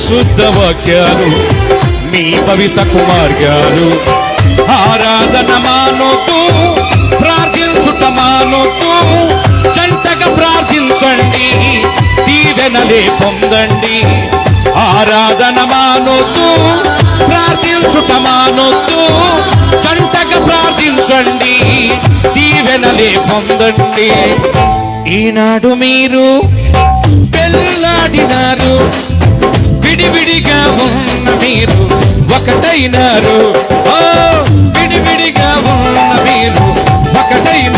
పరిశుద్ధ వాక్యాలు మీ పవిత్రకు మార్గాలు. ఆరాధన మానొద్దు, ప్రార్థించుట మానొద్దు, జంటగా ప్రార్థించండి, దీవెనలే పొందండి. ఆరాధన మానొద్దు, ప్రార్థించుట మానొద్దు, జంటగా ప్రార్థించండి, దీవెనలే పొందండి. ఈనాడు మీరు పెళ్ళాడినారు, విడివిడిగా ఉన్న మీరు ఒకటైనారు. ఓ విడివిడిగా ఉన్న మీరు ఒకటైనారు.